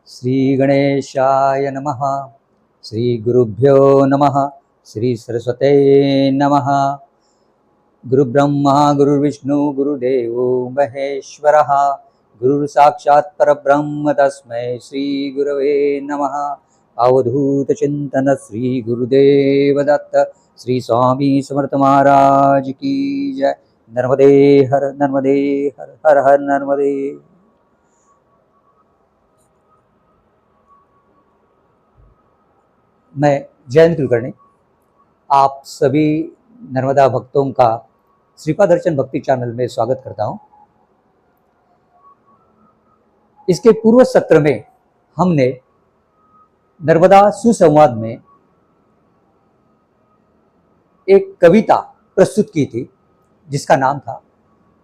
श्री गणेशाय नमः। श्री गुरुभ्यो नमः। श्री सरस्वते नमः। गुरुब्रह्मा गुरुर्विष्णु गुरुदेवो महेश्वरः। गुरु साक्षात् परब्रह्म तस्मै श्री गुरवे नमः। अवधूत चिंतन श्री गुरुदेव दत्त। श्री स्वामी समर्थ महाराज की जय। नर्मदे हर हर हर नर्मदे। मैं जयंत कुलकर्णी आप सभी नर्मदा भक्तों का श्रीपाद अर्चन भक्ति चैनल में स्वागत करता हूं। इसके पूर्व सत्र में हमने नर्मदा सुसंवाद में एक कविता प्रस्तुत की थी जिसका नाम था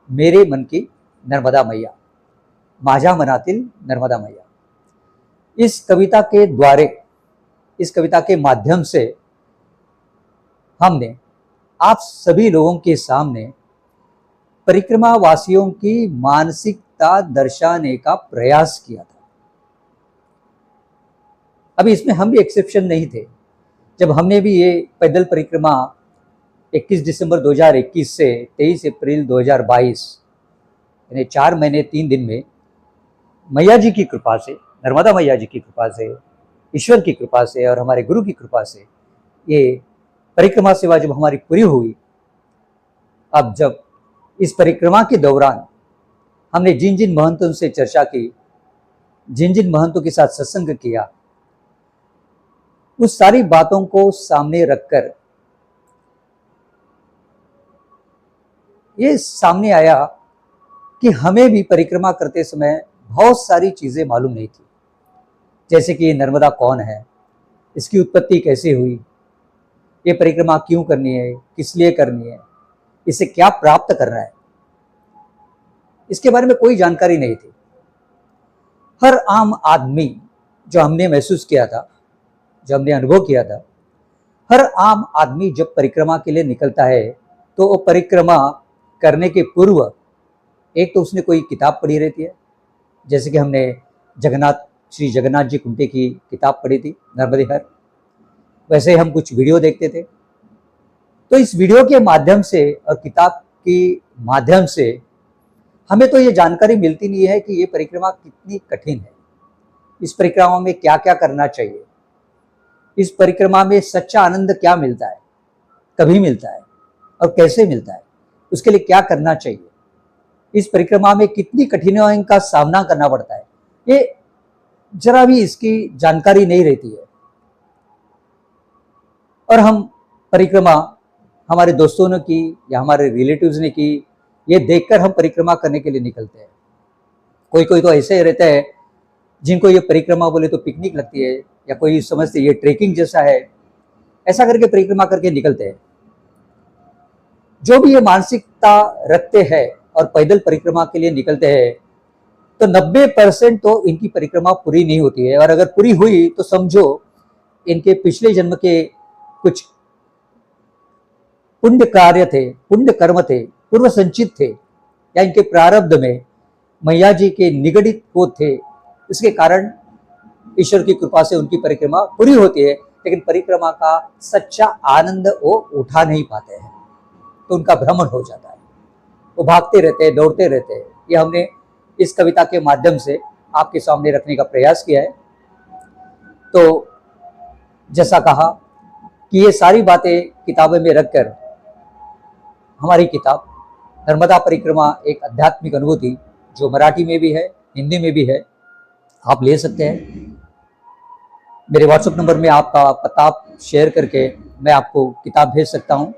मेरे मन की नर्मदा मैया, माझ्या मनातील नर्मदा मैया। इस कविता के द्वारे, इस कविता के माध्यम से हमने आप सभी लोगों के सामने परिक्रमा वासियों की मानसिकता दर्शाने का प्रयास किया था। अभी इसमें हम भी एक्सेप्शन नहीं थे। जब हमने भी ये पैदल परिक्रमा 21 दिसंबर 2021 से 23 अप्रैल 2022 यानी 4 महीने 3 दिन में मैया जी की कृपा से, नर्मदा मैया जी की कृपा से, ईश्वर की कृपा से और हमारे गुरु की कृपा से ये परिक्रमा सेवा जब हमारी पूरी हुई, अब जब इस परिक्रमा के दौरान हमने जिन जिन महंतों से चर्चा की, जिन जिन महंतों के साथ सत्संग किया, उस सारी बातों को सामने रखकर ये सामने आया कि हमें भी परिक्रमा करते समय बहुत सारी चीजें मालूम नहीं थी। जैसे कि ये नर्मदा कौन है, इसकी उत्पत्ति कैसे हुई, ये परिक्रमा क्यों करनी है, किस लिए करनी है, इसे क्या प्राप्त करना है, इसके बारे में कोई जानकारी नहीं थी। हर आम आदमी, जो हमने महसूस किया था, जो हमने अनुभव किया था, हर आम आदमी जब परिक्रमा के लिए निकलता है तो वो परिक्रमा करने के पूर्व एक तो उसने कोई किताब पढ़ी रहती है। जैसे कि हमने श्री जगन्नाथ जी कुंटे की किताब पढ़ी थी, नर्मदे हर। वैसे हम कुछ वीडियो देखते थे। तो इस वीडियो के माध्यम से और किताब के माध्यम से हमें तो ये जानकारी मिलती नहीं है कि ये परिक्रमा कितनी कठिन है, इस परिक्रमा में क्या क्या करना चाहिए, इस परिक्रमा में सच्चा आनंद क्या मिलता है, कभी मिलता है और कैसे मिलता है, उसके लिए क्या करना चाहिए, इस परिक्रमा में कितनी कठिनाइयों का सामना करना पड़ता है, ये जरा भी इसकी जानकारी नहीं रहती है। और हम परिक्रमा हमारे दोस्तों ने की या हमारे रिलेटिव्स ने की, ये देखकर हम परिक्रमा करने के लिए निकलते हैं। कोई कोई तो ऐसे रहते हैं जिनको ये परिक्रमा बोले तो पिकनिक लगती है, या कोई समझते ये ट्रेकिंग जैसा है, ऐसा करके परिक्रमा करके निकलते हैं। जो भी ये मानसिकता रखते हैं और पैदल परिक्रमा के लिए निकलते हैं तो 90% तो इनकी परिक्रमा पूरी नहीं होती है। और अगर पूरी हुई तो समझो इनके पिछले जन्म के कुछ पुण्य कार्य थे, पुण्य कर्म थे, पूर्व संचित थे, या इनके प्रारब्ध में मैया जी के निगडित हो थे। इसके कारण ईश्वर की कृपा से उनकी परिक्रमा पूरी होती है, लेकिन परिक्रमा का सच्चा आनंद वो उठा नहीं पाते हैं, तो उनका भ्रमण हो जाता है। वो भागते रहते हैं, दौड़ते रहते हैं। ये हमने इस कविता के माध्यम से आपके सामने रखने का प्रयास किया है। तो जैसा कहा कि ये सारी बातें किताबें में रखकर हमारी किताब नर्मदा परिक्रमा एक आध्यात्मिक अनुभूति, जो मराठी में भी है, हिंदी में भी है, आप ले सकते हैं। मेरे व्हाट्सएप नंबर में आपका पता शेयर करके मैं आपको किताब भेज सकता हूं,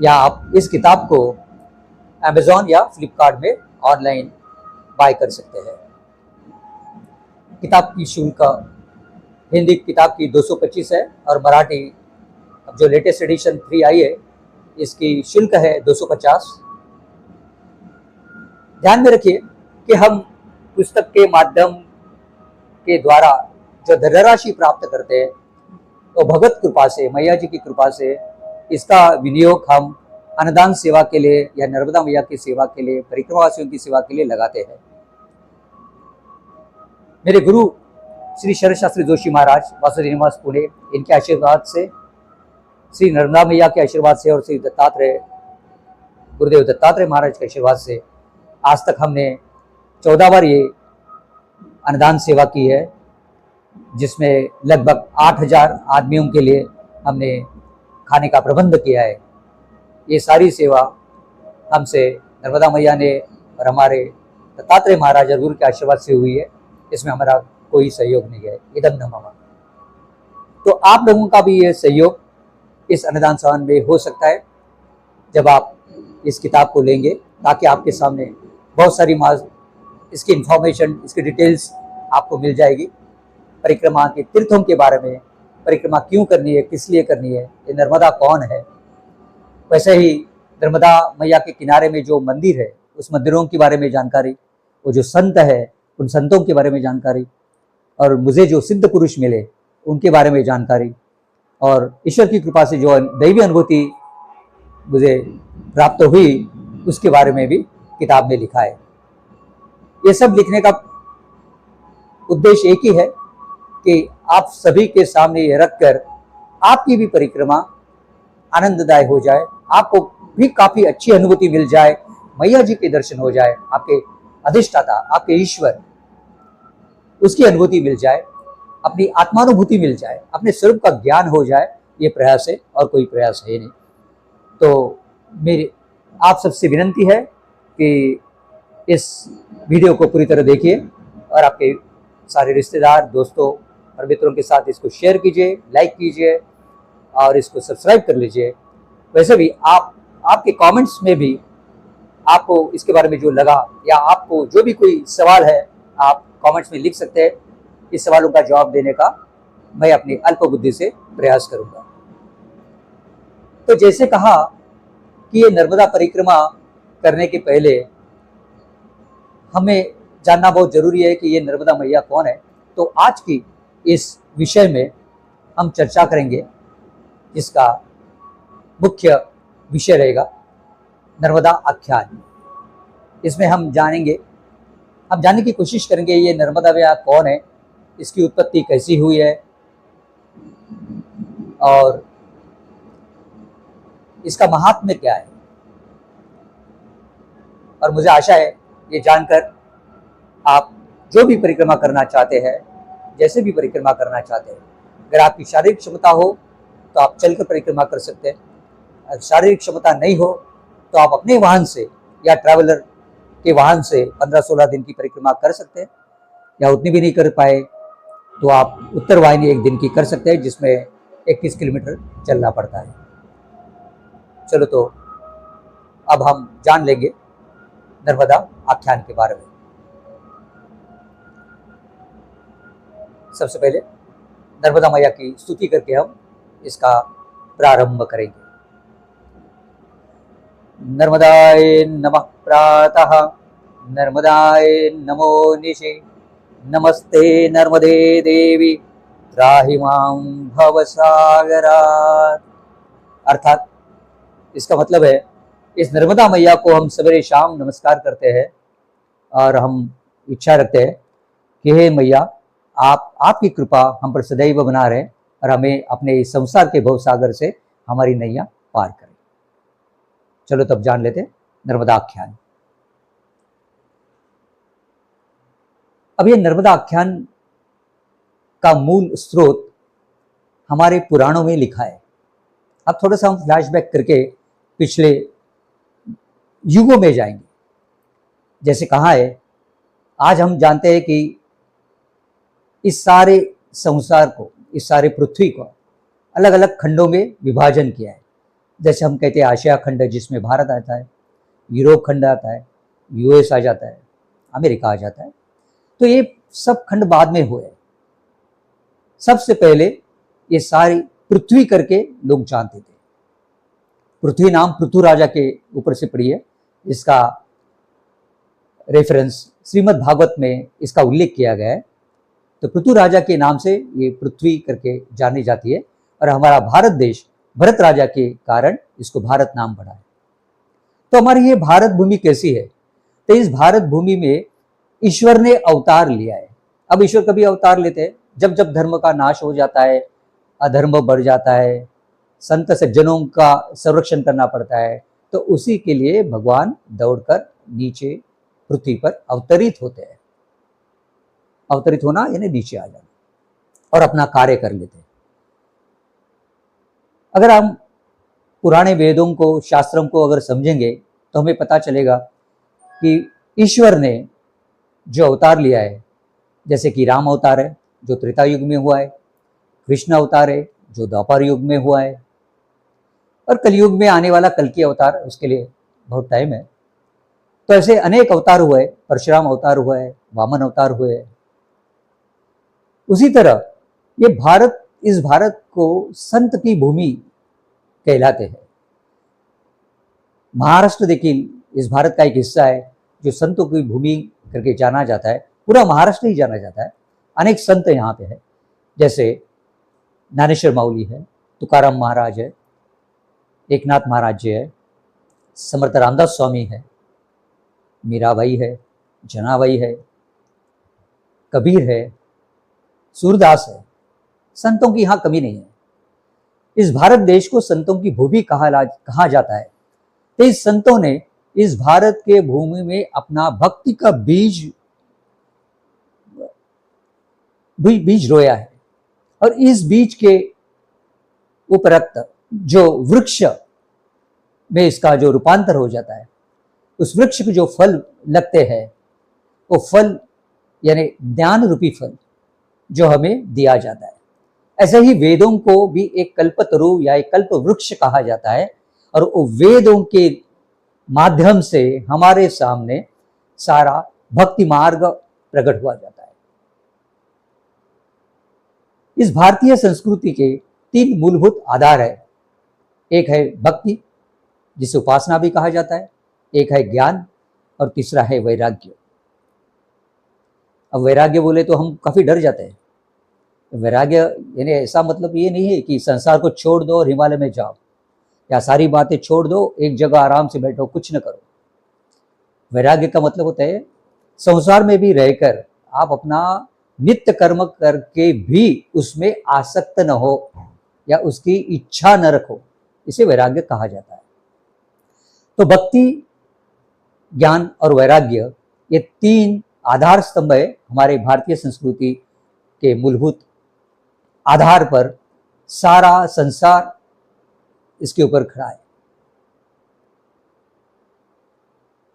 या आप इस किताब को अमेज़ॉन या फ्लिपकार्ट में ऑनलाइन बाय कर सकते हैं। किताब की शुल्क हिंदी किताब की 225 है और मराठी अब जो लेटेस्ट एडिशन 3 आई है इसकी शुल्क है 250। ध्यान में रखिए कि हम पुस्तक के माध्यम के द्वारा जो धनराशि प्राप्त करते हैं तो भगवत कृपा से, मैया जी की कृपा से इसका विनियोग हम अन्नदान सेवा के लिए या नर्मदा मैया की सेवा के लिए, परिक्रमावासियों की सेवा के लिए लगाते हैं। मेरे गुरु श्री शरद शास्त्री जोशी महाराज वासुदेव निवास पुणे, इनके आशीर्वाद से, श्री नर्मदा मैया के आशीर्वाद से और श्री दत्तात्रेय गुरुदेव दत्तात्रेय महाराज के आशीर्वाद से आज तक हमने 14 बार ये अन्नदान सेवा की है, जिसमें लगभग 8,000 आदमियों के लिए हमने खाने का प्रबंध किया है। ये सारी सेवा हमसे नर्मदा मैया ने और हमारे दत्तात्रेय महाराज गुरु के आशीर्वाद से हुई है। इसमें हमारा कोई सहयोग नहीं है, इदम न मम। तो आप लोगों का भी ये सहयोग इस अन्नदान सेवा में हो सकता है जब आप इस किताब को लेंगे, ताकि आपके सामने बहुत सारी इसकी इंफॉर्मेशन, इसकी डिटेल्स आपको मिल जाएगी। परिक्रमा के तीर्थों के बारे में, परिक्रमा क्यों करनी है, किस लिए करनी है, ये नर्मदा कौन है, वैसे ही नर्मदा मैया के किनारे में जो मंदिर है उस मंदिरों के बारे में जानकारी, वो जो संत है उन संतों के बारे में जानकारी, और मुझे जो सिद्ध पुरुष मिले उनके बारे में जानकारी, और ईश्वर की कृपा से जो दैवी अनुभूति मुझे प्राप्त हुई उसके बारे में भी किताब में लिखा है। ये सब लिखने का उद्देश्य एक ही है कि आप सभी के सामने ये रखकर आपकी भी परिक्रमा आनंददायक हो जाए, आपको भी काफी अच्छी अनुभूति मिल जाए, मैया जी के दर्शन हो जाए, आपके अधिष्ठाता, आपके ईश्वर, उसकी अनुभूति मिल जाए, अपनी आत्मानुभूति मिल जाए, अपने स्वरूप का ज्ञान हो जाए। ये प्रयास है और कोई प्रयास है नहीं। तो मेरी आप सबसे विनंती है कि इस वीडियो को पूरी तरह देखिए और आपके सारे रिश्तेदार, दोस्तों और मित्रों के साथ इसको शेयर कीजिए, लाइक कीजिए और इसको सब्सक्राइब कर लीजिए। वैसे भी आपके कमेंट्स में भी आपको इसके बारे में जो लगा या आपको जो भी कोई सवाल है आप कमेंट्स में लिख सकते हैं। इस सवालों का जवाब देने का मैं अपनी अल्प बुद्धि से प्रयास करूंगा। तो जैसे कहा कि ये नर्मदा परिक्रमा करने के पहले हमें जानना बहुत जरूरी है कि ये नर्मदा मैया कौन है। तो आज की इस विषय में हम चर्चा करेंगे, जिसका मुख्य विषय रहेगा नर्मदा आख्यान। इसमें हम जानने की कोशिश करेंगे ये नर्मदा मैया कौन है, इसकी उत्पत्ति कैसी हुई है और इसका महात्म्य क्या है। और मुझे आशा है ये जानकर आप जो भी परिक्रमा करना चाहते हैं, जैसे भी परिक्रमा करना चाहते हैं, अगर आपकी शारीरिक क्षमता हो तो आप चलकर परिक्रमा कर सकते हैं। अगर शारीरिक क्षमता नहीं हो तो आप अपने वाहन से या ट्रैवलर के वाहन से 15-16 दिन की परिक्रमा कर सकते हैं, या उतनी भी नहीं कर पाए तो आप उत्तर वाहिनी 1 दिन की कर सकते हैं, जिसमें 21 किलोमीटर चलना पड़ता है। चलो तो अब हम जान लेंगे नर्मदा आख्यान के बारे में। सबसे पहले नर्मदा मैया की स्तुति करके हम इसका प्रारंभ करेंगे। नर्मदाय नमः प्रातः, नर्मदाय नमो निशे, नमस्ते नर्मदे देवी त्राहि मां भवसागरात्। अर्थात इसका मतलब है इस नर्मदा मैया को हम सवेरे शाम नमस्कार करते हैं और हम इच्छा रखते हैं कि हे मैया, आपकी कृपा हम पर सदैव बना रहे और हमें अपने इस संसार के भवसागर से हमारी नैया पार करें। चलो तब जान लेते हैं नर्मदा आख्यान। अब ये नर्मदा आख्यान का मूल स्रोत हमारे पुराणों में लिखा है। अब थोड़ा सा हम फ्लैशबैक करके पिछले युगों में जाएंगे। जैसे कहा है, आज हम जानते हैं कि इस सारे संसार को, इस सारे पृथ्वी को अलग अलग खंडों में विभाजन किया है। जैसे हम कहते हैं आशिया खंड, जिसमें भारत आता है, यूरोप खंड आता है, यूएस आ जाता है, अमेरिका आ जाता है। तो ये सब खंड बाद में हुए। सबसे पहले ये सारी पृथ्वी करके लोग जानते थे। पृथ्वी नाम पृथु राजा के ऊपर से पड़ी है। इसका रेफरेंस श्रीमद् भागवत में इसका उल्लेख किया गया है। तो पृथु राजा के नाम से ये पृथ्वी करके जानी जाती है और हमारा भारत देश भरत राजा के कारण इसको भारत नाम पड़ा है। तो हमारी ये भारत भूमि कैसी है? तो इस भारत भूमि में ईश्वर ने अवतार लिया है। अब ईश्वर कभी अवतार लेते हैं जब जब धर्म का नाश हो जाता है, अधर्म बढ़ जाता है, संत सज्जनों का संरक्षण करना पड़ता है, तो उसी के लिए भगवान दौड़कर नीचे पृथ्वी पर अवतरित होते हैं। अवतरित होना यानी नीचे आ जाना और अपना कार्य कर लेते हैं। अगर हम पुराने वेदों को, शास्त्रों को अगर समझेंगे तो हमें पता चलेगा कि ईश्वर ने जो अवतार लिया है, जैसे कि राम अवतार है जो त्रेता युग में हुआ है, कृष्ण अवतार है जो द्वापर युग में हुआ है, और कलयुग में आने वाला कल्कि अवतार, उसके लिए बहुत टाइम है। तो ऐसे अनेक अवतार हुए, परशुराम अवतार हुआ है, वामन अवतार हुए। उसी तरह ये भारत, इस भारत को संत की भूमि कहलाते हैं। महाराष्ट्र देखिए इस भारत का एक हिस्सा है जो संतों की भूमि करके जाना जाता है। पूरा महाराष्ट्र ही जाना जाता है। अनेक संत यहाँ पे है, जैसे ज्ञानेश्वर माऊली है, तुकाराम महाराज है, एकनाथ महाराज जी है, समर्थ रामदास स्वामी है, मीराबाई है, जनाबाई है, कबीर है, सूरदास है। संतों की यहाँ कमी नहीं है। इस भारत देश को संतों की भूमि कहा जाता है। तो इस संतों ने इस भारत के भूमि में अपना भक्ति का बीज रोया है, और इस बीज के उपरक्त जो वृक्ष में इसका जो रूपांतर हो जाता है, उस वृक्ष के जो फल लगते हैं, वो फल यानी ज्ञान रूपी फल जो हमें दिया जाता है। ऐसे ही वेदों को भी एक कल्पतरु या एक कल्प वृक्ष कहा जाता है, और वो वेदों के माध्यम से हमारे सामने सारा भक्ति मार्ग प्रकट हुआ जाता है। इस भारतीय संस्कृति के 3 मूलभूत आधार है। एक है भक्ति, जिसे उपासना भी कहा जाता है, एक है ज्ञान, और तीसरा है वैराग्य। अब वैराग्य बोले तो हम काफी डर जाते हैं। वैराग्य यानी ऐसा मतलब ये नहीं है कि संसार को छोड़ दो और हिमालय में जाओ, या सारी बातें छोड़ दो, एक जगह आराम से बैठो, कुछ न करो। वैराग्य का मतलब होता है संसार में भी रहकर आप अपना नित्य कर्म करके भी उसमें आसक्त न हो या उसकी इच्छा न रखो, इसे वैराग्य कहा जाता है। तो भक्ति, ज्ञान और वैराग्य, ये 3 आधार स्तंभ है हमारे भारतीय संस्कृति के मूलभूत आधार पर सारा संसार इसके ऊपर खड़ा है।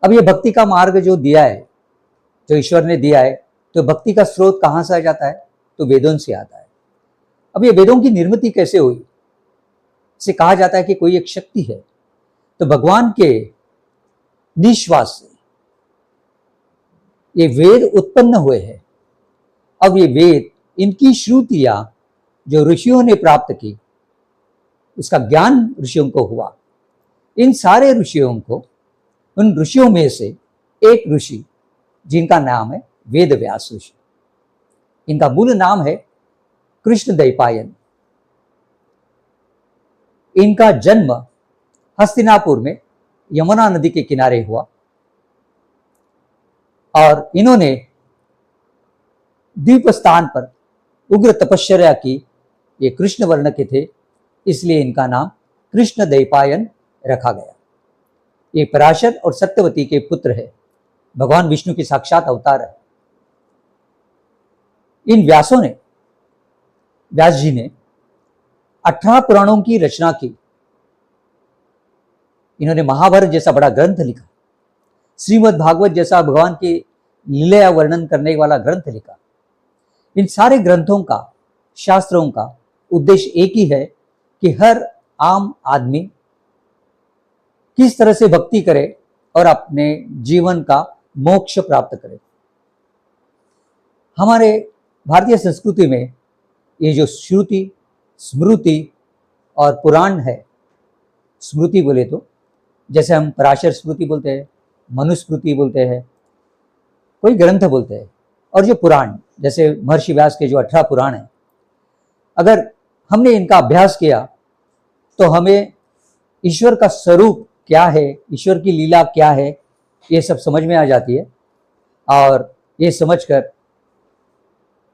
अब ये भक्ति का मार्ग जो दिया है, जो ईश्वर ने दिया है, तो भक्ति का स्रोत कहां से आ जाता है? तो वेदों से आता है। अब ये वेदों की निर्मिति कैसे हुई? इसे कहा जाता है कि कोई एक शक्ति है, तो भगवान के निश्वास से ये वेद उत्पन्न हुए हैं। अब ये वेद, इनकी श्रुतियां जो ऋषियों ने प्राप्त की, उसका ज्ञान ऋषियों को हुआ। इन सारे ऋषियों को, उन ऋषियों में से एक ऋषि जिनका नाम है वेद व्यास ऋषि, इनका मूल नाम है कृष्णद्वैपायन। इनका जन्म हस्तिनापुर में यमुना नदी के किनारे हुआ, और इन्होंने द्वीप स्थान पर उग्र तपश्चर्या की। ये कृष्ण वर्ण के थे, इसलिए इनका नाम कृष्णद्वैपायन रखा गया। ये पराशर और सत्यवती के पुत्र है, भगवान विष्णु के साक्षात अवतार है। इन व्यास जी ने 18 पुराणों की रचना की। इन्होंने महाभारत जैसा बड़ा ग्रंथ लिखा, श्रीमद् भागवत जैसा भगवान की लीला वर्णन करने वाला ग्रंथ लिखा। इन सारे ग्रंथों का, शास्त्रों का उद्देश्य एक ही है कि हर आम आदमी किस तरह से भक्ति करे और अपने जीवन का मोक्ष प्राप्त करे। हमारे भारतीय संस्कृति में ये जो श्रुति, स्मृति और पुराण है, स्मृति बोले तो जैसे हम पराशर स्मृति बोलते हैं, मनुस्मृति बोलते हैं, कोई ग्रंथ बोलते हैं, और जो पुराण जैसे महर्षि व्यास के जो 18 पुराण हैं, अगर हमने इनका अभ्यास किया तो हमें ईश्वर का स्वरूप क्या है, ईश्वर की लीला क्या है, ये सब समझ में आ जाती है। और ये समझकर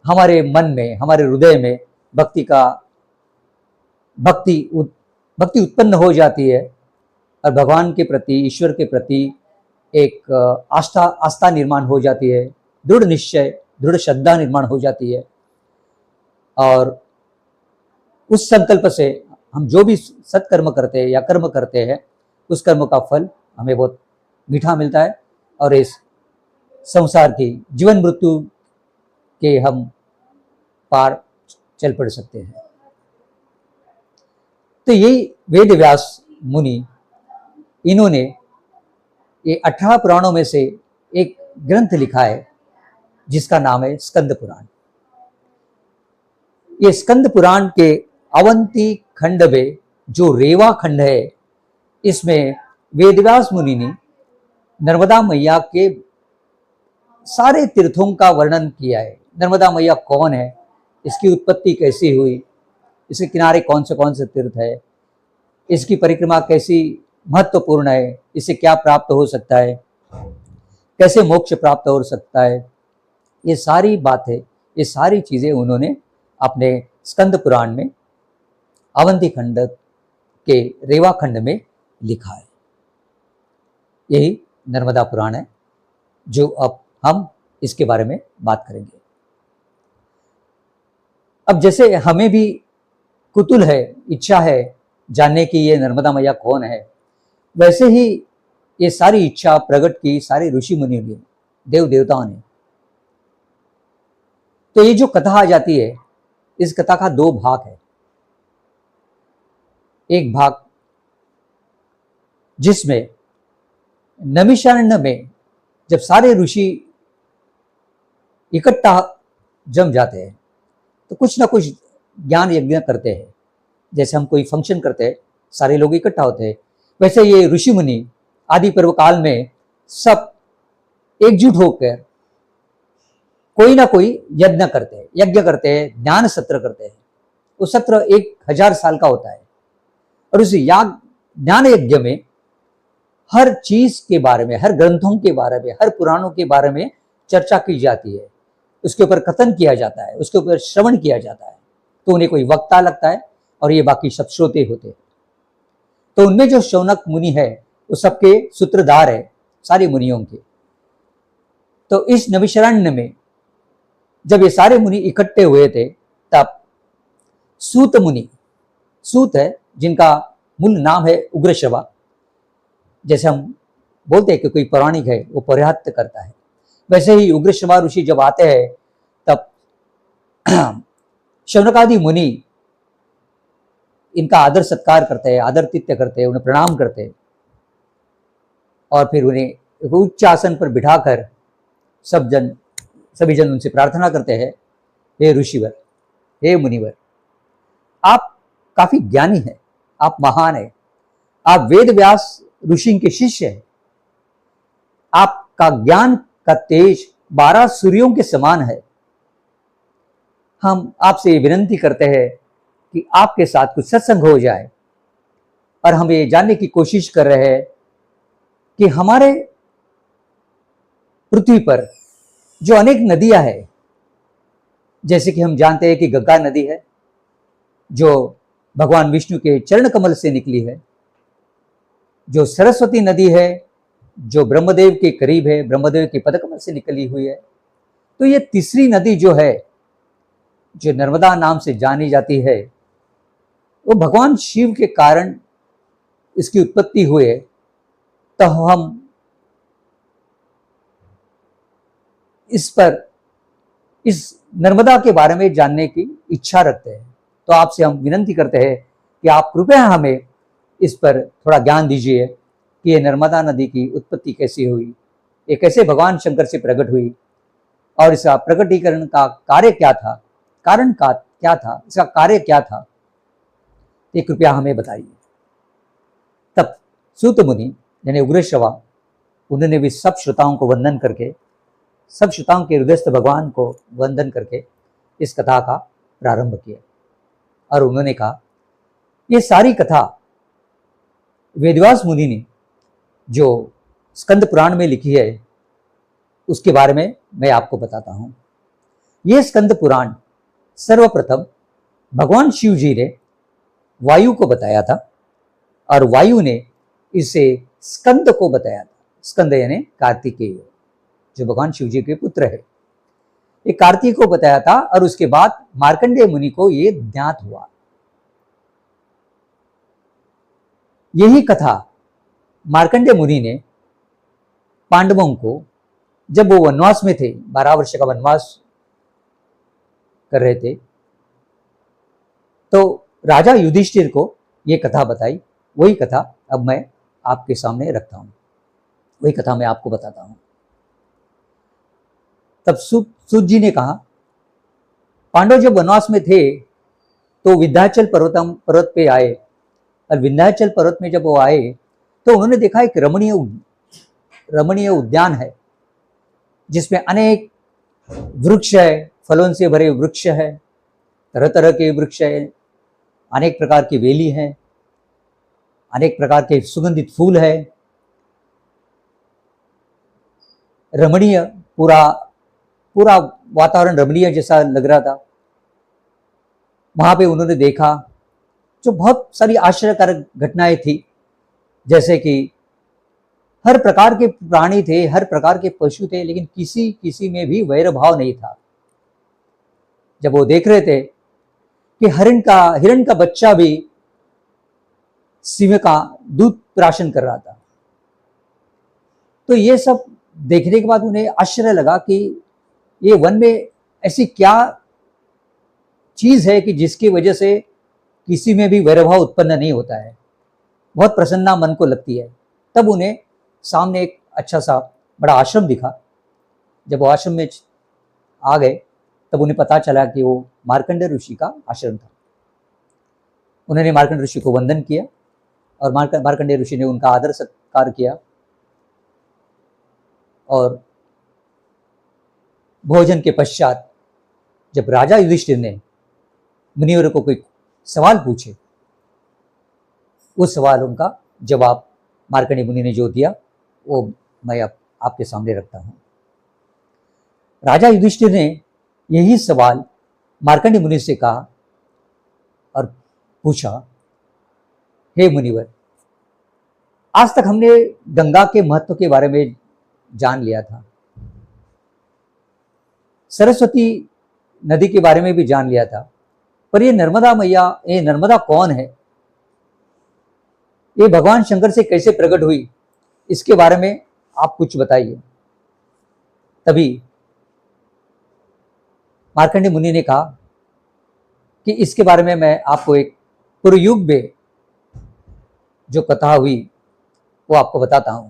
हमारे मन में, हमारे हृदय में भक्ति उत्पन्न हो जाती है और भगवान के प्रति, ईश्वर के प्रति एक आस्था निर्माण हो जाती है, दृढ़ निश्चय, दृढ़ श्रद्धा निर्माण हो जाती है। और उस संकल्प से हम जो भी सत्कर्म करते हैं या कर्म करते हैं, उस कर्म का फल हमें बहुत मीठा मिलता है और इस संसार की जीवन मृत्यु के हम पार चल पड़ सकते हैं। तो यही वेद व्यास मुनि, इन्होंने ये 18 पुराणों में से एक ग्रंथ लिखा है जिसका नाम है स्कंद पुराण। ये स्कंद पुराण के अवंती खंड में जो रेवा खंड है, इसमें वेदव्यास मुनि ने नर्मदा मैया के सारे तीर्थों का वर्णन किया है। नर्मदा मैया कौन है, इसकी उत्पत्ति कैसी हुई, इसके किनारे कौन से तीर्थ है, इसकी परिक्रमा कैसी महत्वपूर्ण है, इससे क्या प्राप्त हो सकता है, कैसे मोक्ष प्राप्त हो सकता है, ये सारी बातें, ये सारी चीज़ें उन्होंने अपने स्कंद पुराण में अवंती खंड के रेवा खंड में लिखा है। यही नर्मदा पुराण है जो अब हम इसके बारे में बात करेंगे। अब जैसे हमें भी कुतूहल है, इच्छा है जानने की ये नर्मदा मैया कौन है, वैसे ही ये सारी इच्छा प्रकट की सारे ऋषि मुनियों ने, देव देवताओं ने। तो ये जो कथा आ जाती है, इस कथा का दो भाग है। एक भाग जिसमें नैमिषारण्य में जब सारे ऋषि इकट्ठा जम जाते हैं तो कुछ ना कुछ ज्ञान यज्ञ करते हैं। जैसे हम कोई फंक्शन करते हैं, सारे लोग इकट्ठा होते हैं, वैसे ये ऋषि मुनि आदि पर्व काल में सब एकजुट होकर कोई ना कोई यज्ञ करते हैं, ज्ञान सत्र करते हैं। वो सत्र 1000 साल का होता है और उस ज्ञान यज्ञ में हर चीज के बारे में, हर ग्रंथों के बारे में, हर पुराणों के बारे में चर्चा की जाती है, उसके ऊपर कथन किया जाता है, उसके ऊपर श्रवण किया जाता है। तो उन्हें कोई वक्ता लगता है और ये बाकी सब श्रोते होते हैं। तो उनमें जो शौनक मुनि है वो सबके सूत्रधार है, सारे मुनियों के। तो इस नैमिषारण्य में जब ये सारे मुनि इकट्ठे हुए थे, तब सूत मुनि, सूत है जिनका मूल नाम है उग्रश्रवा, जैसे हम बोलते हैं कि कोई पौराणिक है वो पौरात्य करता है, वैसे ही उग्रश्रवा ऋषि जब आते हैं तब शौनकादि मुनि इनका आदर सत्कार करते हैं, आदरातिथ्य करते हैं, उन्हें प्रणाम करते हैं और फिर उन्हें उच्च आसन पर बिठाकर सभी जन उनसे प्रार्थना करते हैं, हे ऋषिवर, हे मुनिवर, आप काफी ज्ञानी हैं, आप महान हैं, आप वेद व्यास ऋषि के शिष्य हैं, आपका ज्ञान का तेज 12 सूर्यों के समान है। हम आपसे विनती करते हैं कि आपके साथ कुछ सत्संग हो जाए और हम ये जानने की कोशिश कर रहे हैं कि हमारे पृथ्वी पर जो अनेक नदियां हैं, जैसे कि हम जानते हैं कि गंगा नदी है जो भगवान विष्णु के चरण कमल से निकली है, जो सरस्वती नदी है जो ब्रह्मदेव के करीब है, ब्रह्मदेव के पदकमल से निकली हुई है। तो ये तीसरी नदी जो है, जो नर्मदा नाम से जानी जाती है, वो भगवान शिव के कारण इसकी उत्पत्ति हुई। तो हम इस नर्मदा के बारे में जानने की इच्छा रखते हैं। तो आपसे हम विनती करते हैं कि आप कृपया हमें इस पर थोड़ा ज्ञान दीजिए कि ये नर्मदा नदी की उत्पत्ति कैसी हुई, ये कैसे भगवान शंकर से प्रकट हुई और इसका प्रकटीकरण का कार्य क्या था, कारण का क्या था, इसका कार्य क्या था, ये कृपया हमें बताइए। तब सूत मुनि यानी उग्रश्रवा, उन्होंने भी सब श्रोताओं को वंदन करके, सब श्रोताओं के हृदयस्थ भगवान को वंदन करके इस कथा का प्रारंभ किया और उन्होंने कहा, ये सारी कथा वेदव्यास मुनि ने जो स्कंद पुराण में लिखी है उसके बारे में मैं आपको बताता हूँ। ये स्कंद पुराण सर्वप्रथम भगवान शिव जी ने वायु को बताया था और वायु ने इसे स्कंद को बताया था। स्कंद यानी कार्तिकेय, जो भगवान शिव जी के पुत्र है, ये कार्तिक को बताया था और उसके बाद मार्कंडेय मुनि को ये ज्ञात हुआ। यही कथा मार्कंडेय मुनि ने पांडवों को, जब वो वनवास में थे, 12 वर्ष का वनवास कर रहे थे, तो राजा युधिष्ठिर को ये कथा बताई। वही कथा अब मैं आपके सामने रखता हूं, वही कथा मैं आपको बताता हूं। तब सूत जी ने कहा, पांडव जब वनवास में थे तो विंध्याचल पर्वत पे आए, और विंध्याचल पर्वत में जब वो आए तो उन्होंने देखा एक रमणीय उद्यान है, जिसमें अनेक वृक्ष है, फलों से भरे वृक्ष है, तरह तरह के वृक्ष है, अनेक प्रकार की वेली है, अनेक प्रकार के सुगंधित फूल है, रमणीय, पूरा वातावरण रमणीय जैसा लग रहा था। वहां पे उन्होंने देखा जो बहुत सारी आश्चर्यकारक घटनाएं थी, जैसे कि हर प्रकार के प्राणी थे, हर प्रकार के पशु थे, लेकिन किसी में भी वैर भाव नहीं था। जब वो देख रहे थे कि हिरण का बच्चा भी सिंह का दूध प्राशन कर रहा था, तो ये सब देखने के बाद उन्हें आश्चर्य लगा कि ये वन में ऐसी क्या चीज है कि जिसकी वजह से किसी में भी वैरभाव उत्पन्न नहीं होता है। बहुत प्रसन्नता मन को लगती है। तब उन्हें सामने एक अच्छा सा बड़ा आश्रम दिखा। जब वो आश्रम में आ गए तब उन्हें पता चला कि वो मार्कंडेय ऋषि का आश्रम था। उन्होंने मार्कंडेय ऋषि को वंदन किया और मार्कंडेय ऋषि ने उनका आदर सत्कार किया, और भोजन के पश्चात जब राजा युधिष्ठिर ने मुनिवर को कोई सवाल पूछे, उस सवाल उनका जवाब मार्कंडेय मुनि ने जो दिया वो मैं आपके सामने रखता हूं। राजा युधिष्ठिर ने यही सवाल मार्कंडेय मुनि से कहा और पूछा, हे मुनिवर, आज तक हमने गंगा के महत्व के बारे में जान लिया था, सरस्वती नदी के बारे में भी जान लिया था, पर ये नर्मदा मैया, ये नर्मदा कौन है, ये भगवान शंकर से कैसे प्रकट हुई, इसके बारे में आप कुछ बताइए। तभी मार्कंडेय मुनि ने कहा कि इसके बारे में मैं आपको एक पूर्व युग में जो कथा हुई वो आपको बताता हूं।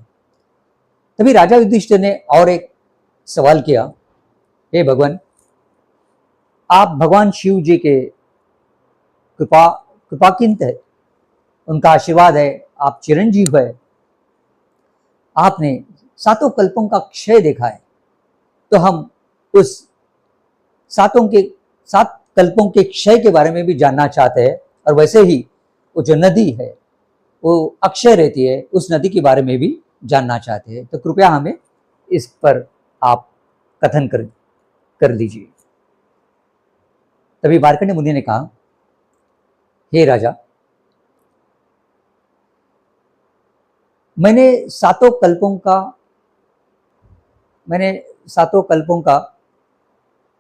तभी राजा युधिष्ठिर ने और एक सवाल किया, हे भगवान, आप भगवान शिव जी के कृपाकिंत है, उनका आशीर्वाद है, आप चिरंजीव है, आपने 7 कल्पों का क्षय देखा है, तो हम उस 7 कल्पों के क्षय के बारे में भी जानना चाहते हैं, और वैसे ही वो जो नदी है वो अक्षय रहती है, उस नदी के बारे में भी जानना चाहते हैं, तो कृपया हमें इस पर आप कथन कर लीजिए। तभी मार्कंडेय मुनि ने कहा, हे राजा, मैंने 7 कल्पों का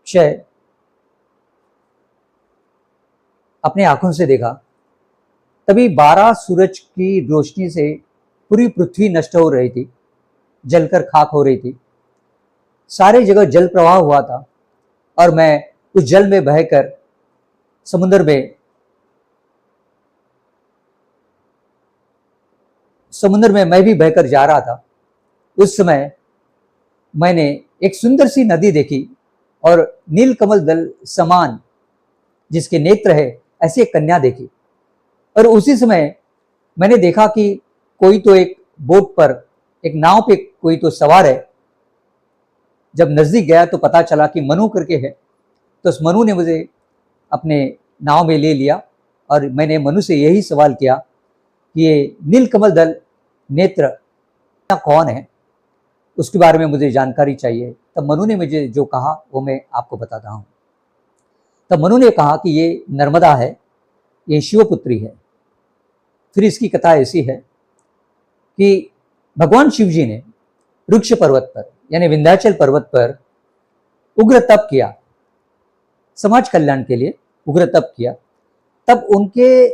क्षय अपने आंखों से देखा। तभी 12 सूरज की रोशनी से पूरी पृथ्वी नष्ट हो रही थी, जलकर खाक हो रही थी, सारे जगह जल प्रवाह हुआ था, और मैं उस जल में बहकर समुद्र में मैं भी बहकर जा रहा था। उस समय मैंने एक सुंदर सी नदी देखी, और नीलकमल दल समान जिसके नेत्र है ऐसी एक कन्या देखी, और उसी समय मैंने देखा कि कोई तो एक बोट पर, एक नाव पे कोई तो सवार है। जब नजदीक गया तो पता चला कि मनु करके है, तो उस मनु ने मुझे अपने नाव में ले लिया, और मैंने मनु से यही सवाल किया कि ये नीलकमल दल नेत्र कौन है, उसके बारे में मुझे जानकारी चाहिए। तब मनु ने मुझे जो कहा वो मैं आपको बताता हूँ। तब मनु ने कहा कि ये नर्मदा है, ये शिवपुत्री है। फिर इसकी कथा ऐसी है कि भगवान शिव जी ने वृक्ष पर्वत पर यानी विंध्याचल पर्वत पर उग्र तप किया, समाज कल्याण के लिए उग्र तप किया। तब उनके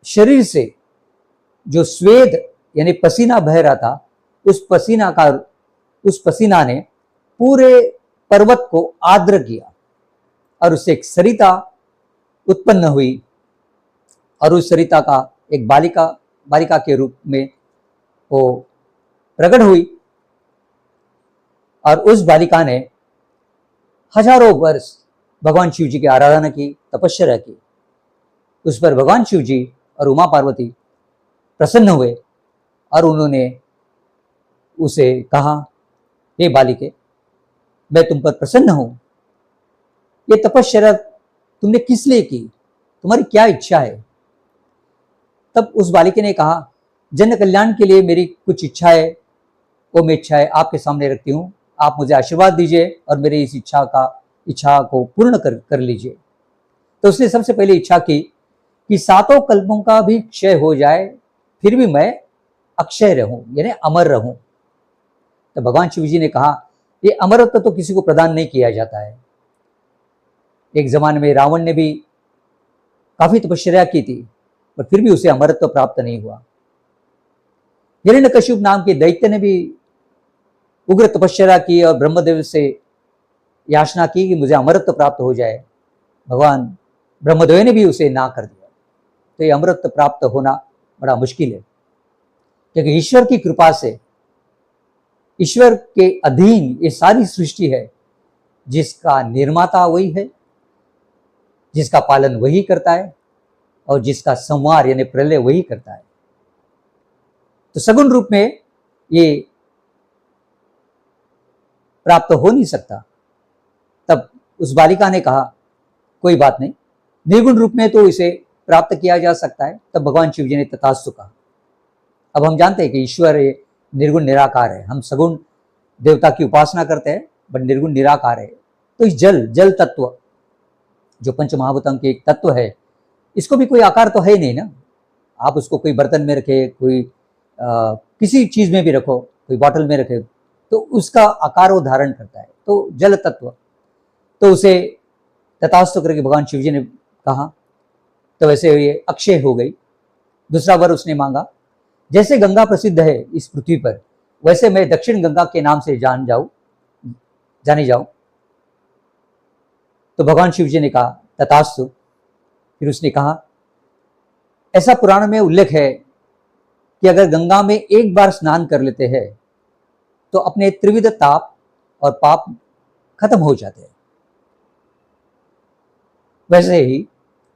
शरीर से जो स्वेद यानी पसीना बह रहा था, उस पसीना ने पूरे पर्वत को आर्द्र किया और उससे एक सरिता उत्पन्न हुई और उस सरिता का एक बालिका के रूप में वो प्रकट हुई और उस बालिका ने हजारों वर्ष भगवान शिव जी की आराधना की, तपस्या की। उस पर भगवान शिव जी और उमा पार्वती प्रसन्न हुए और उन्होंने उसे कहा, हे बालिके, मैं तुम पर प्रसन्न हूं। ये तपस्या तुमने किस लिए की, तुम्हारी क्या इच्छा है? तब उस बालिके ने कहा, जन कल्याण के लिए मेरी कुछ इच्छा है, वो मैं इच्छाएं आपके सामने रखती हूँ। आप मुझे आशीर्वाद दीजिए और मेरी इस इच्छा को पूर्ण कर लीजिए। तो उसने सबसे पहले इच्छा की कि सातों कल्पों का भी क्षय हो जाए, फिर भी मैं अक्षय रहूं यानी अमर रहूं। तो भगवान शिव जी ने कहा, ये अमरत्व तो किसी को प्रदान नहीं किया जाता है। एक जमाने में रावण ने भी काफी तपस्या की थी, पर फिर भी उसे अमरत्व प्राप्त नहीं हुआ। हिरण्यकश्यप नाम के दैत्य ने भी उग्र तपस्या की और ब्रह्मदेव से याचना की कि मुझे अमरत्व प्राप्त हो जाए। भगवान ब्रह्मदेव ने भी उसे ना कर दिया। तो ये अमरत्व प्राप्त होना बड़ा मुश्किल है, क्योंकि ईश्वर की कृपा से, ईश्वर के अधीन ये सारी सृष्टि है, जिसका निर्माता वही है, जिसका पालन वही करता है और जिसका संहार यानी प्रलय वही करता है। तो सगुण रूप में ये प्राप्त हो नहीं सकता। तब उस बालिका ने कहा, कोई बात नहीं, निर्गुण रूप में तो इसे प्राप्त किया जा सकता है। तब भगवान शिव जी ने तथास्तु कहा। अब हम जानते हैं कि ईश्वर निर्गुण निराकार है। हम सगुण देवता की उपासना करते हैं, बट निर्गुण निराकार है। तो इस जल तत्व जो पंच महाभूतों के एक तत्व है, इसको भी कोई आकार तो है ही नहीं ना। आप उसको कोई बर्तन में रखे, कोई किसी चीज में भी रखो, कोई बॉटल में रखे, तो उसका आकार वो धारण करता है। तो जल तत्व, तो उसे तथास्तु करके भगवान शिव जी ने कहा। तो वैसे ये अक्षय हो गई। दूसरा वर उसने मांगा, जैसे गंगा प्रसिद्ध है इस पृथ्वी पर, वैसे मैं दक्षिण गंगा के नाम से जानी जाऊं। तो भगवान शिव जी ने कहा, तथास्तु। फिर उसने कहा, ऐसा पुराण में उल्लेख है कि अगर गंगा में एक बार स्नान कर लेते हैं तो अपने त्रिविध ताप और पाप खत्म हो जाते हैं। वैसे ही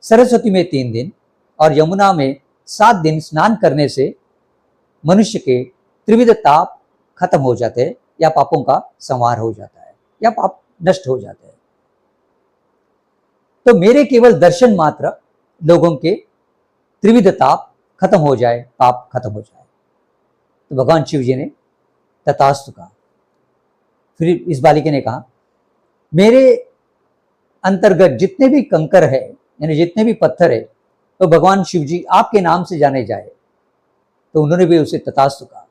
सरस्वती में 3 दिन और यमुना में 7 दिन स्नान करने से मनुष्य के त्रिविध ताप खत्म हो जाते हैं, या पापों का संहार हो जाता है, या पाप नष्ट हो जाते हैं। तो मेरे केवल दर्शन मात्र लोगों के त्रिविध ताप खत्म हो जाए, पाप खत्म हो जाए। तो भगवान शिव जी ने तथास्तु कहा। फिर इस बालिका ने कहा, मेरे अंतर्गत जितने भी कंकर है यानी जितने भी पत्थर है, तो भगवान शिव जी आपके नाम से जाने जाए। तो उन्होंने भी उसे तथास्तु कहा।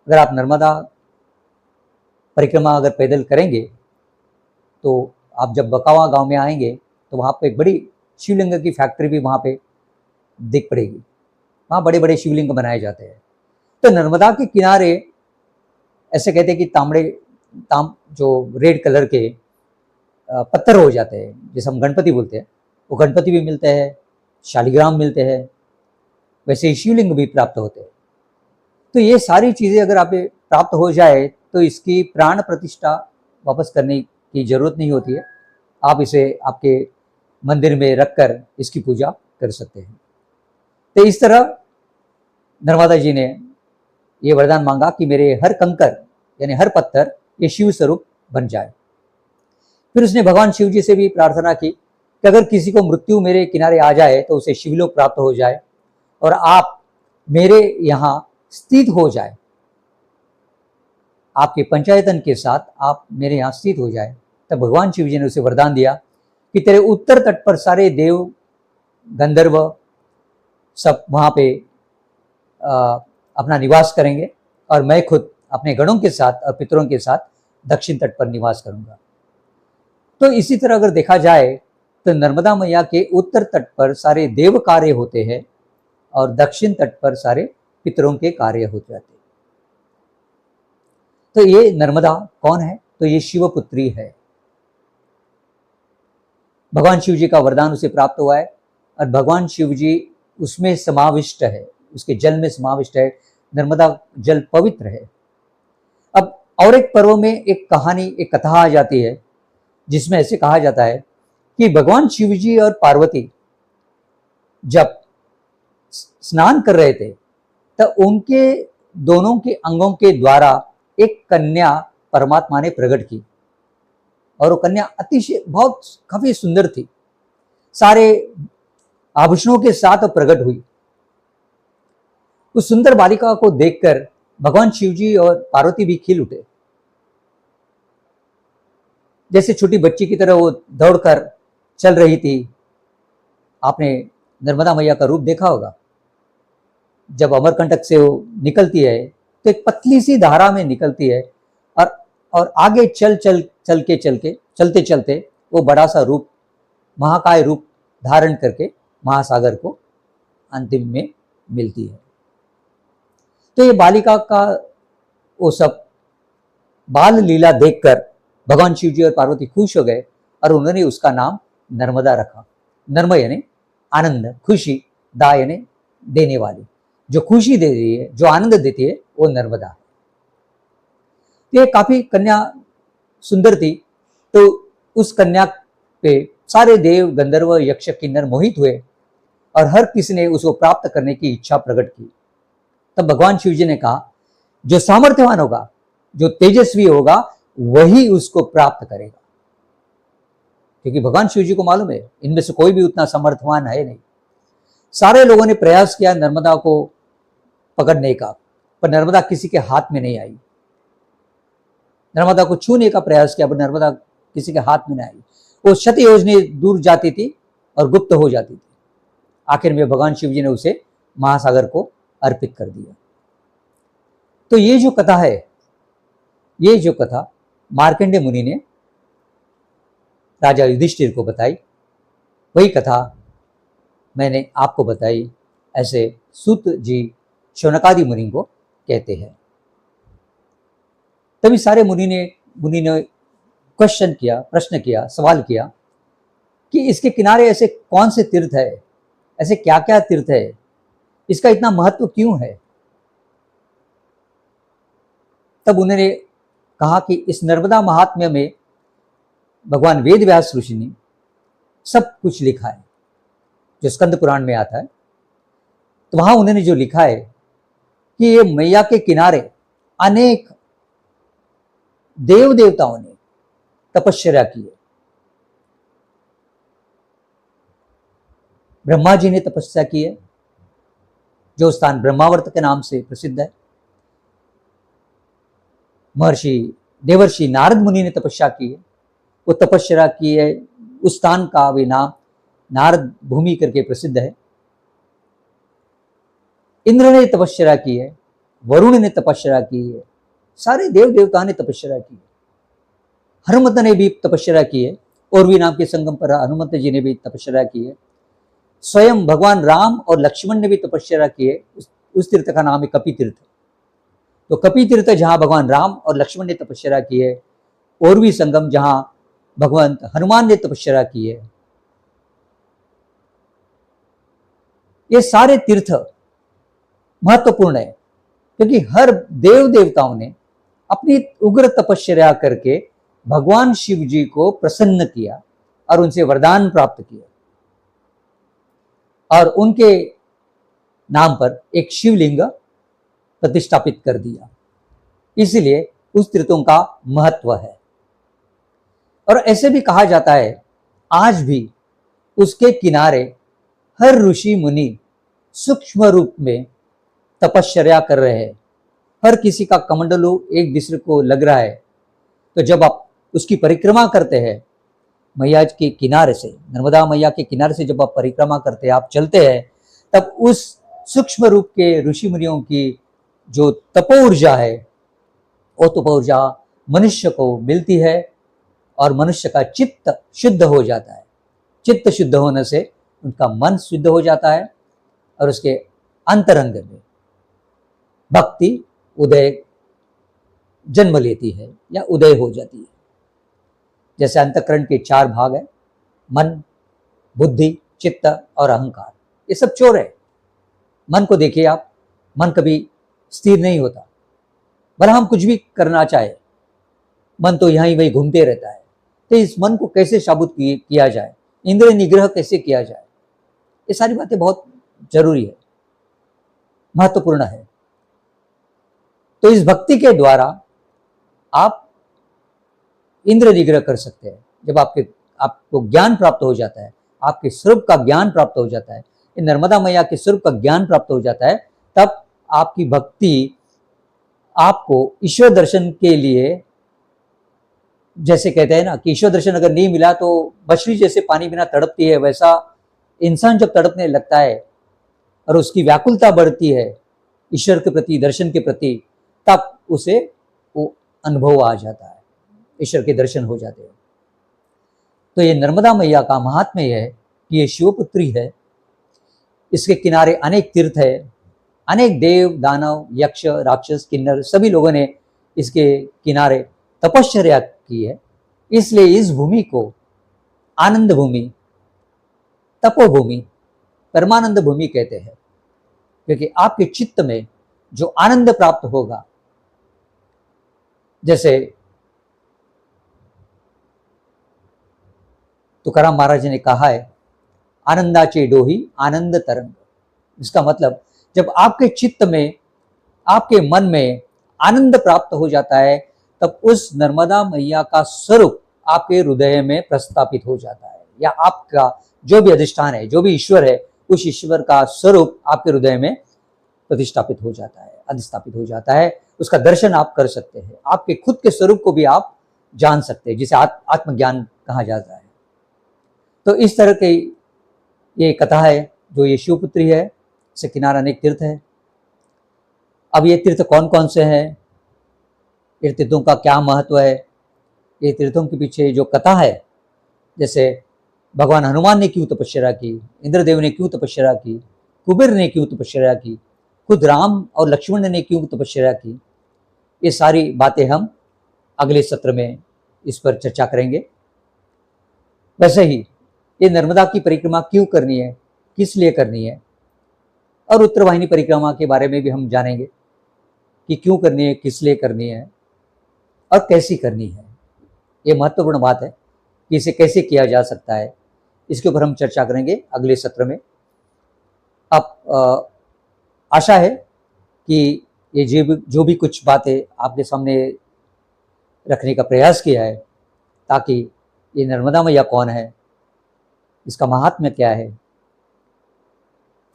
अगर आप नर्मदा परिक्रमा अगर पैदल करेंगे, तो आप जब बकावा गांव में आएंगे तो वहाँ पे एक बड़ी शिवलिंग की फैक्ट्री भी वहाँ पे दिख पड़ेगी। वहाँ बड़े बड़े शिवलिंग बनाए जाते हैं। तो नर्मदा के किनारे ऐसे कहते हैं कि जो रेड कलर के पत्थर हो जाते हैं, जैसे हम गणपति बोलते हैं, वो गणपति भी मिलते हैं, शालिग्राम मिलते हैं, वैसे ही शिवलिंग भी प्राप्त होते हैं। तो ये सारी चीज़ें अगर आप प्राप्त हो जाए तो इसकी प्राण प्रतिष्ठा वापस करने की जरूरत नहीं होती है। आप इसे आपके मंदिर में रखकर इसकी पूजा कर सकते हैं। तो इस तरह नर्मदा जी ने ये वरदान मांगा कि मेरे हर कंकर यानी हर पत्थर ये शिव स्वरूप बन जाए। फिर उसने भगवान शिव जी से भी प्रार्थना की कि अगर किसी को मृत्यु मेरे किनारे आ जाए तो उसे शिवलोक प्राप्त हो जाए और आप मेरे यहाँ स्थित हो जाए। आपके पंचायतन के साथ आप मेरे यहाँ स्थित हो जाए। तब भगवान शिव जी ने उसे वरदान दिया कि तेरे उत्तर तट पर सारे देव गंधर्व सब वहाँ पे अपना निवास करेंगे और मैं खुद अपने गणों के साथ और पितरों के साथ दक्षिण तट पर निवास करूंगा। तो इसी तरह अगर देखा जाए तो नर्मदा मैया के उत्तर तट पर सारे देव कार्य होते हैं और दक्षिण तट पर सारे पितरों के कार्य हो जाते हैं। तो ये नर्मदा कौन है? तो ये शिवपुत्री है। भगवान शिव जी का वरदान उसे प्राप्त हुआ है और भगवान शिव जी उसमें समाविष्ट है, उसके जल में समाविष्ट है। नर्मदा जल पवित्र है। अब और एक पर्व में एक कहानी, एक कथा आ जाती है जिसमें ऐसे कहा जाता है कि भगवान शिव जी और पार्वती जब स्नान कर रहे थे तो उनके दोनों के अंगों के द्वारा एक कन्या परमात्मा ने प्रकट की और वो कन्या अतिशय बहुत काफी सुंदर थी, सारे आभूषणों के साथ प्रकट हुई। उस सुंदर बालिका को देखकर भगवान शिव जी और पार्वती भी खिल उठे। जैसे छोटी बच्ची की तरह वो दौड़कर चल रही थी। आपने नर्मदा मैया का रूप देखा होगा, जब अमरकंटक से वो निकलती है तो एक पतली सी धारा में निकलती है और आगे चलते चलते वो बड़ा सा रूप, महाकाय रूप धारण करके महासागर को अंतिम में मिलती है। तो ये बालिका का वो सब बाल लीला देखकर भगवान शिव जी और पार्वती खुश हो गए और उन्होंने उसका नाम नर्मदा रखा। नर्म यानी आनंद, खुशी, दा यानी देने वाली, जो खुशी दे रही है, जो आनंद देती है, वो नर्मदा है। ये काफी कन्या सुंदर थी, तो उस कन्या पे सारे देव गंधर्व यक्ष किन्नर मोहित हुए और हर किसी ने उसको प्राप्त करने की इच्छा प्रकट की। तब भगवान शिव जी ने कहा, जो सामर्थ्यवान होगा, जो तेजस्वी होगा, वही उसको प्राप्त करेगा। क्योंकि भगवान शिव जी को मालूम है इनमें से कोई भी उतना सामर्थ्यवान है नहीं। सारे लोगों ने प्रयास किया नर्मदा को पकड़ने का, पर नर्मदा किसी के हाथ में नहीं आई। नर्मदा को छूने का प्रयास किया पर नर्मदा किसी के हाथ में नहीं आई। वो शत योजने दूर जाती थी और गुप्त हो जाती थी। आखिर में भगवान शिव जी ने उसे महासागर को अर्पित कर दिया। तो ये जो कथा है, ये जो कथा मार्कंडेय मुनि ने राजा युधिष्ठिर को बताई, वही कथा मैंने आपको बताई। ऐसे सूत जी शौनकादि मुनि को कहते हैं। तभी सारे मुनि ने क्वेश्चन किया, प्रश्न किया, सवाल किया कि इसके किनारे ऐसे कौन से तीर्थ है, ऐसे क्या क्या तीर्थ है, इसका इतना महत्व क्यों है। तब उन्होंने कहा कि इस नर्मदा महात्म्य में भगवान वेद व्यास ऋषि ने सब कुछ लिखा है, जो स्कंद पुराण में आता है। तो वहां उन्होंने जो लिखा है कि ये मैया के किनारे अनेक देव देवताओं ने तपस्या की है। ब्रह्मा जी ने तपस्या की है, जो स्थान ब्रह्मावर्त के नाम से प्रसिद्ध है। महर्षि देवर्षि नारद मुनि ने तपस्या की है, वो तपस्या की है। उस स्थान का भी नाम नारद भूमि करके प्रसिद्ध है। इंद्र ने तपस्या की है, वरुण ने तपस्या की है, सारे देव देवता ने तपस्या की है। हनुमत ने भी तपस्या की है, और भी नाम के संगम पर हनुमत जी ने भी तपस्या की है। स्वयं भगवान राम और लक्ष्मण ने भी तपस्या की है। उस तीर्थ का नाम है कपि तीर्थ। तो कपि तीर्थ जहां भगवान राम और लक्ष्मण ने तपस्या की है, और भी संगम जहां भगवान हनुमान ने तपस्या की है। ये सारे तीर्थ महत्वपूर्ण है, क्योंकि हर देव देवताओं ने अपनी उग्र तपस्या करके भगवान शिव जी को प्रसन्न किया और उनसे वरदान प्राप्त किया, और उनके नाम पर एक शिवलिंग प्रतिष्ठापित कर दिया। इसलिए उस तीर्थों का महत्व है। और ऐसे भी कहा जाता है आज भी उसके किनारे हर ऋषि मुनि सूक्ष्म रूप में तपस्या कर रहे हैं। हर किसी का कमंडलू एक दूसरे को लग रहा है। तो जब आप उसकी परिक्रमा करते हैं मैया के किनारे से, नर्मदा मैया के किनारे से जब आप परिक्रमा करते हैं, आप चलते हैं, तब उस सूक्ष्म रूप के ऋषि मुनियों की जो तपो ऊर्जा है, वो तपो ऊर्जा मनुष्य को मिलती है और मनुष्य का चित्त शुद्ध हो जाता है। चित्त शुद्ध होने से उनका मन शुद्ध हो जाता है और उसके अंतरंग में भक्ति उदय जन्म लेती है या उदय हो जाती है। जैसे अंतःकरण के 4 भाग है, मन, बुद्धि, चित्त और अहंकार। ये सब चोर है। मन को देखिए आप, मन कभी स्थिर नहीं होता, भला हम कुछ भी करना चाहे, मन तो यहीं वहीं घूमते रहता है। तो इस मन को कैसे साबुत किया जाए, इंद्रिय निग्रह कैसे किया जाए, ये सारी बातें बहुत जरूरी है, महत्वपूर्ण है। तो इस भक्ति के द्वारा आप इंद्र निग्रह कर सकते हैं। जब आपको ज्ञान प्राप्त हो जाता है, आपके स्वरूप का ज्ञान प्राप्त हो जाता है, नर्मदा मैया के स्वरूप का ज्ञान प्राप्त हो जाता है, तब आपकी भक्ति आपको ईश्वर दर्शन के लिए, जैसे कहते हैं ना कि ईश्वर दर्शन अगर नहीं मिला तो मछली जैसे पानी बिना तड़पती है, वैसा इंसान जब तड़पने लगता है और उसकी व्याकुलता बढ़ती है ईश्वर के प्रति, दर्शन के प्रति, तब उसे वो अनुभव आ जाता है, ईश्वर के दर्शन हो जाते हैं। तो ये नर्मदा मैया का महात्म्य है कि ये शिवपुत्री है। इसके किनारे अनेक तीर्थ है, अनेक देव, दानव, यक्ष, राक्षस, किन्नर सभी लोगों ने इसके किनारे तपश्चर्या की है। इसलिए इस भूमि को आनंद भूमि, तपोभूमि, परमानंद भूमि कहते हैं, क्योंकि आपके चित्त में जो आनंद प्राप्त होगा, जैसे तुकाराम महाराज ने कहा है, आनंदाचे डोही आनंद तरंग। इसका मतलब जब आपके चित्त में, आपके मन में आनंद प्राप्त हो जाता है, तब उस नर्मदा मैया का स्वरूप आपके हृदय में प्रस्थापित हो जाता है, या आपका जो भी अधिष्ठान है, जो भी ईश्वर है, उस ईश्वर का स्वरूप आपके हृदय में प्रतिष्ठापित हो जाता है, अधिष्ठापित हो जाता है। उसका दर्शन आप कर सकते हैं, आपके खुद के स्वरूप को भी आप जान सकते हैं, जिसे आत्मज्ञान कहा जाता है। तो इस तरह की ये कथा है जो ये शिवपुत्री है। इसके किनारे अनेक तीर्थ है। अब ये तीर्थ कौन कौन से हैं, ये तीर्थों का क्या महत्व है, ये तीर्थों के पीछे जो कथा है, जैसे भगवान हनुमान ने क्यों तपस्या की, इंद्रदेव ने क्यों तपस्या की, कुबेर ने क्यों तपस्या की, खुद राम और लक्ष्मण ने क्यों तपस्या की, ये सारी बातें हम अगले सत्र में इस पर चर्चा करेंगे। वैसे ही ये नर्मदा की परिक्रमा क्यों करनी है, किस लिए करनी है, और उत्तरवाहिनी परिक्रमा के बारे में भी हम जानेंगे कि क्यों करनी है, किस लिए करनी है और कैसी करनी है। ये महत्वपूर्ण बात है कि इसे कैसे किया जा सकता है, इसके ऊपर हम चर्चा करेंगे अगले सत्र में। अब आशा है कि ये जो भी कुछ बातें आपके सामने रखने का प्रयास किया है, ताकि ये नर्मदा मैया कौन है, इसका महात्म्य क्या है,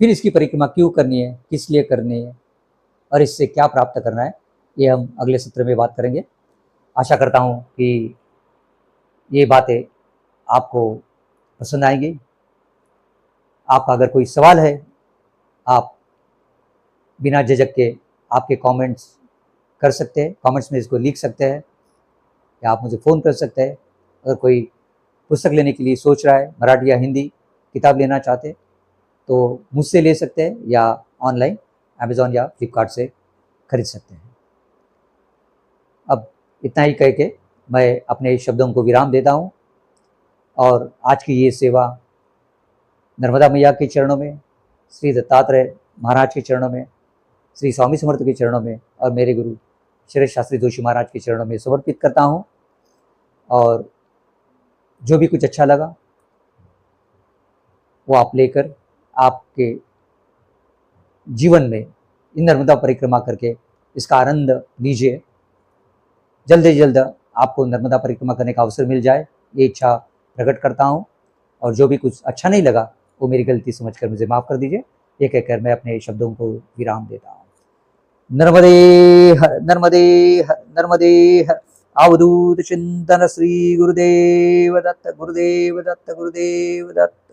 फिर इसकी परिक्रमा क्यों करनी है, किस लिए करनी है और इससे क्या प्राप्त करना है, ये हम अगले सत्र में बात करेंगे। आशा करता हूँ कि ये बातें आपको पसंद आएंगी। आपका अगर कोई सवाल है, आप बिना झिझक के आपके कमेंट्स कर सकते हैं, कमेंट्स में इसको लिख सकते हैं, या आप मुझे फ़ोन कर सकते हैं। अगर कोई पुस्तक लेने के लिए सोच रहा है, मराठी या हिंदी किताब लेना चाहते हैं, तो मुझसे ले सकते हैं या ऑनलाइन अमेज़ॉन या फ्लिपकार्ट से खरीद सकते हैं। अब इतना ही कह के मैं अपने शब्दों को विराम देता हूँ, और आज की ये सेवा नर्मदा मैया के चरणों में, श्री दत्तात्रेय महाराज के चरणों में, श्री स्वामी समर्थ के चरणों में और मेरे गुरु शरद शास्त्री जोशी महाराज के चरणों में समर्पित करता हूँ। और जो भी कुछ अच्छा लगा वो आप लेकर आपके जीवन में इन नर्मदा परिक्रमा करके इसका आनंद लीजिए। जल्द से जल्द आपको नर्मदा परिक्रमा करने का अवसर मिल जाए, ये इच्छा प्रकट करता हूँ। और जो भी कुछ अच्छा नहीं लगा वो मेरी गलती समझकर मुझे माफ़ कर दीजिए। ये कहकर मैं अपने शब्दों को विराम देता हूँ। नर्मदे हर, नर्मदे हर, नर्मदे हर। अवधूत चिंतन श्री गुरुदेव दत्त, गुरुदेव दत्त, गुरुदेव दत्त।